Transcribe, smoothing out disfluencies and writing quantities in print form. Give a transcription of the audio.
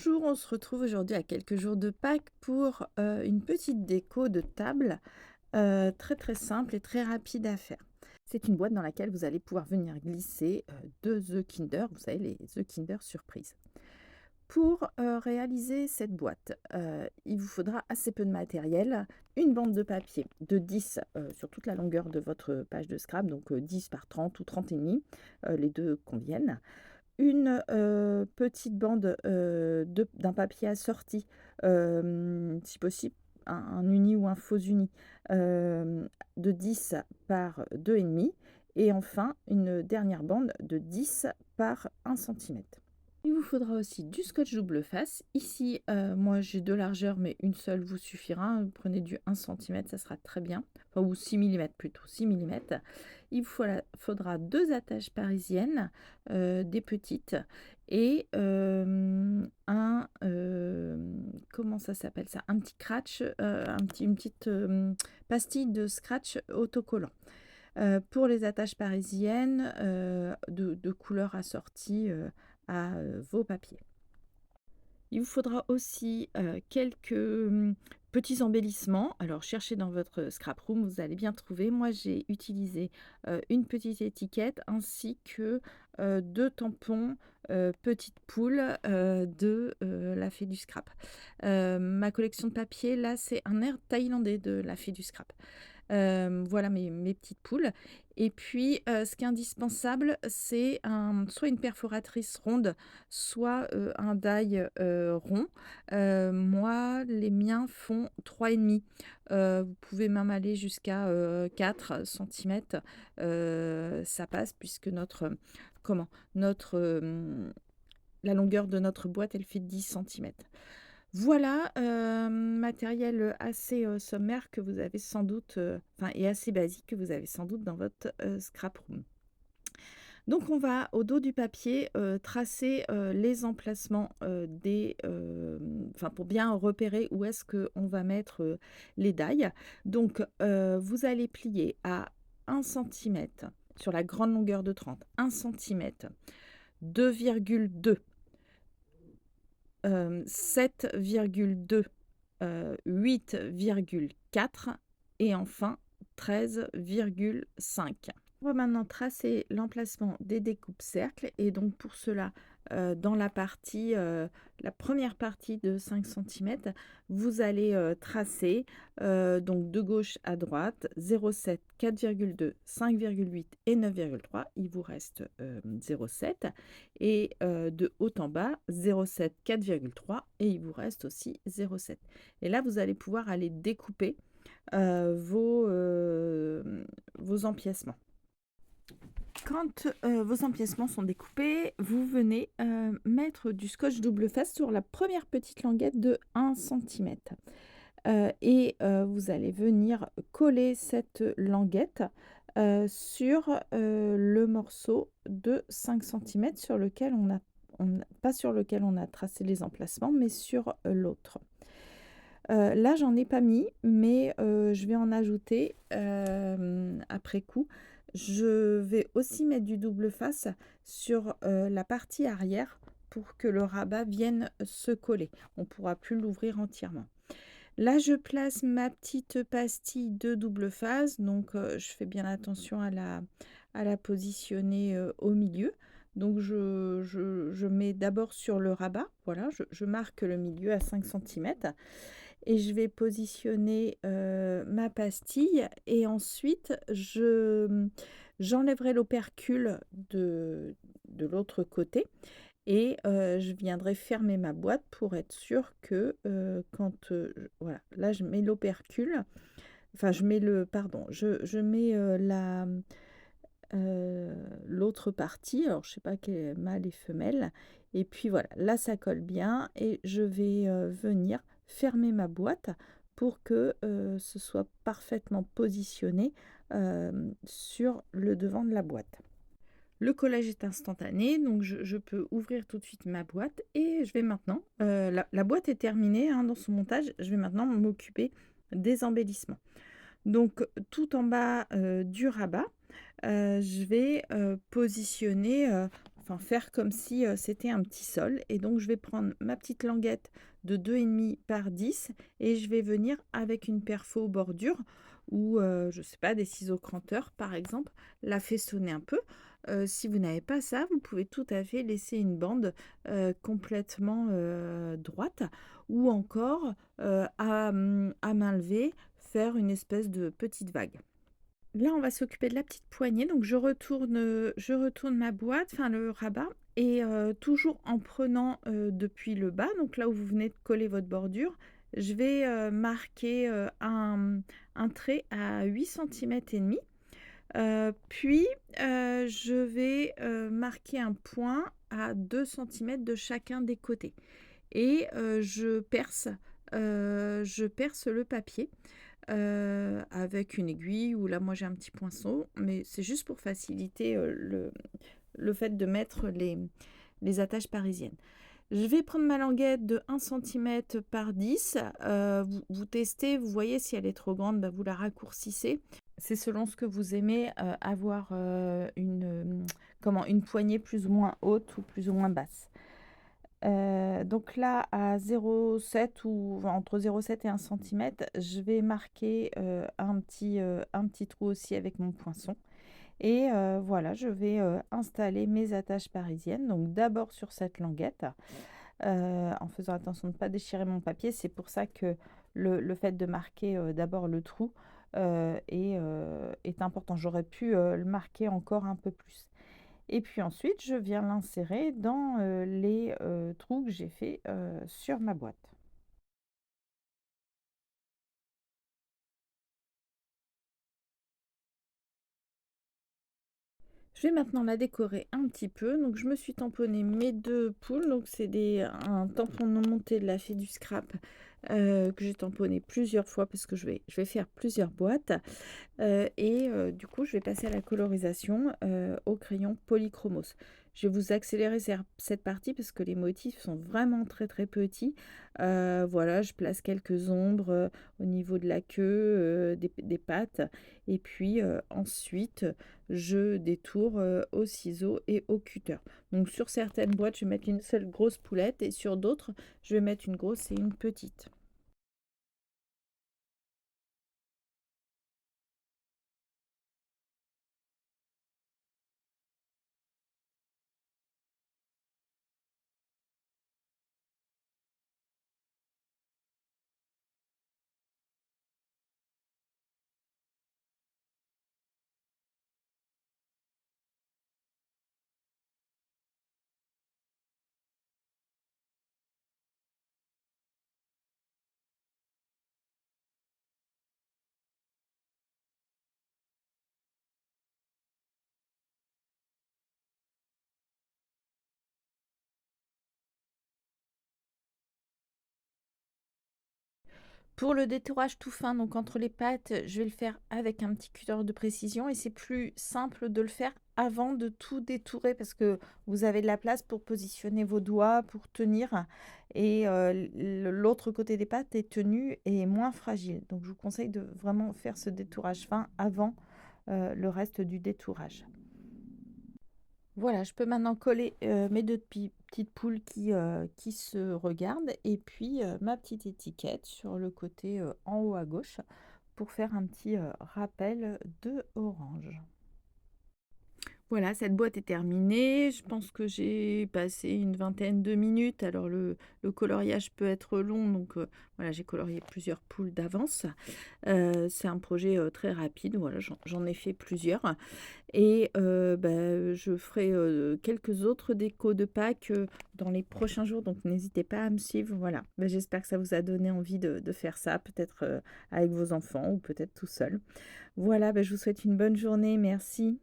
Bonjour, on se retrouve aujourd'hui à quelques jours de Pâques pour une petite déco de table très très simple et très rapide à faire. C'est une boîte dans laquelle vous allez pouvoir venir glisser 2 œufs Kinder, vous savez, les œufs Kinder surprise. Pour réaliser cette boîte, il vous faudra assez peu de matériel, une bande de papier de 10 sur toute la longueur de votre page de scrap, donc 10 par 30 ou 30 et demi, les deux conviennent. Une, petite bande, d'un papier assorti, si possible un uni ou un faux uni, de 10 par 2,5 et enfin une dernière bande de 10 par 1 cm. Il vous faudra aussi du scotch double face. Ici, moi j'ai 2 largeurs, mais une seule vous suffira, hein. Vous prenez du 1 cm, ça sera très bien, enfin ou 6 mm plutôt, 6 mm. Il vous faudra 2 attaches parisiennes, des petites et comment ça s'appelle ça? Un petit scratch, une petite, pastille de scratch autocollant. Pour les attaches parisiennes, de couleurs assorties, à, vos papiers. Il vous faudra aussi, quelques, petits embellissements. Alors cherchez dans votre scrap room, vous allez bien trouver. Moi, j'ai utilisé, une petite étiquette ainsi que, 2 tampons, petites poules, de, la fée du scrap. Ma collection de papier, là, c'est un air thaïlandais de la fée du scrap. Voilà mes petites poules et puis, ce qui est indispensable, c'est soit une perforatrice ronde, soit, un die, rond. Moi, les miens font 3,5. Vous pouvez même aller jusqu'à, 4 centimètres. Ça passe puisque notre, la longueur de notre boîte, elle fait 10 centimètres. Voilà, matériel, assez, sommaire que vous avez sans doute, enfin et assez basique que vous avez sans doute dans votre, scrap room. Donc on va au dos du papier, tracer, les emplacements, enfin pour bien repérer où est-ce qu'on va mettre, les dailles. Donc, vous allez plier à 1 cm sur la grande longueur de 30, 1 cm, 2,2, 7,2, 8,4 et enfin 13,5. On va maintenant tracer l'emplacement des découpes cercles et donc pour cela, dans la première partie de 5 centimètres, vous allez, tracer, donc de gauche à droite 0,7, 4,2, 5,8 et 9,3. Il vous reste, 0,7 et de haut en bas 0,7, 4,3 et il vous reste aussi 0,7. Et là, vous allez pouvoir aller découper, vos empiècements. Quand, vos empiècements sont découpés, vous venez, mettre du scotch double face sur la première petite languette de 1 cm, et vous allez venir coller cette languette, sur, le morceau de 5 centimètres sur lequel pas sur lequel on a tracé les emplacements, mais sur, l'autre. Là, j'en ai pas mis, mais je vais en ajouter, après coup. Je vais aussi mettre du double face sur, la partie arrière pour que le rabat vienne se coller. On ne pourra plus l'ouvrir entièrement. Là, je place ma petite pastille de double face, donc je fais bien attention à la positionner, au milieu. Donc je mets d'abord sur le rabat, voilà, je marque le milieu à 5 centimètres et je vais positionner, ma pastille et ensuite j'enlèverai l'opercule de l'autre côté et je viendrai fermer ma boîte pour être sûre que, quand, voilà, là je mets l'opercule, enfin je mets le pardon, je mets, l'autre partie, alors je sais pas quel est mâle et femelle et puis voilà, là ça colle bien et je vais, venir fermer ma boîte pour que, ce soit parfaitement positionné, sur le devant de la boîte. Le collage est instantané, donc je peux ouvrir tout de suite ma boîte et je vais maintenant, la boîte est terminée, hein, dans son montage, je vais maintenant m'occuper des embellissements. Donc tout en bas, du rabat, je vais, positionner, enfin faire comme si, c'était un petit sol et donc je vais prendre ma petite languette de 2,5 par 10 et je vais venir avec une perfo bordure ou, je sais pas, des ciseaux cranteurs par exemple, la festonner un peu. Si vous n'avez pas ça, vous pouvez tout à fait laisser une bande, complètement, droite ou encore, à main levée, faire une espèce de petite vague. Là, on va s'occuper de la petite poignée, donc je retourne ma boîte, enfin le rabat et toujours en prenant, depuis le bas, donc là où vous venez de coller votre bordure, je vais, marquer, un trait à 8 cm et demi. Puis, je vais, marquer un point à 2 cm de chacun des côtés et je perce le papier, avec une aiguille ou là, moi, j'ai un petit poinçon, mais c'est juste pour faciliter, le fait de mettre les attaches parisiennes. Je vais prendre ma languette de 1 cm par 10. Vous testez, vous voyez si elle est trop grande, bah, vous la raccourcissez. C'est selon ce que vous aimez, avoir, une poignée plus ou moins haute ou plus ou moins basse. Donc là, à 0,7 ou enfin, entre 0,7 et 1 cm, je vais marquer, un petit trou aussi avec mon poinçon et voilà, je vais, installer mes attaches parisiennes. Donc d'abord sur cette languette, en faisant attention de ne pas déchirer mon papier. C'est pour ça que le fait de marquer, d'abord le trou, est important. J'aurais pu, le marquer encore un peu plus. Et puis ensuite, je viens l'insérer dans, les, trous que j'ai fait, sur ma boîte. Je vais maintenant la décorer un petit peu. Donc je me suis tamponné mes 2 poules, donc c'est un tampon non monté de la Fée du Scrap, que j'ai tamponné plusieurs fois parce que je vais faire plusieurs boîtes. Et du coup, je vais passer à la colorisation, au crayon polychromos. Je vais vous accélérer cette partie parce que les motifs sont vraiment très, très petits. Voilà, je place quelques ombres, au niveau de la queue, des pattes et puis, ensuite, je détourne, au ciseau et au cutter. Donc sur certaines boîtes, je vais mettre une seule grosse poulette et sur d'autres, je vais mettre une grosse et une petite. Pour le détourage tout fin, donc entre les pattes, je vais le faire avec un petit cutter de précision et c'est plus simple de le faire avant de tout détourer parce que vous avez de la place pour positionner vos doigts, pour tenir et l'autre côté des pattes est tenu et moins fragile. Donc je vous conseille de vraiment faire ce détourage fin avant le reste du détourage. Voilà, je peux maintenant coller, mes 2 petites poules qui se regardent et puis, ma petite étiquette sur le côté, en haut à gauche pour faire un petit, rappel de orange. Voilà, cette boîte est terminée. Je pense que j'ai passé une vingtaine de minutes. Alors le coloriage peut être long, donc voilà, j'ai colorié plusieurs poules d'avance. C'est un projet, très rapide, voilà, j'en ai fait plusieurs et bah, je ferai, quelques autres décos de Pâques, dans les prochains jours, donc n'hésitez pas à me suivre, voilà. Bah, j'espère que ça vous a donné envie de faire ça, peut-être, avec vos enfants ou peut-être tout seul. Voilà, bah, je vous souhaite une bonne journée, merci.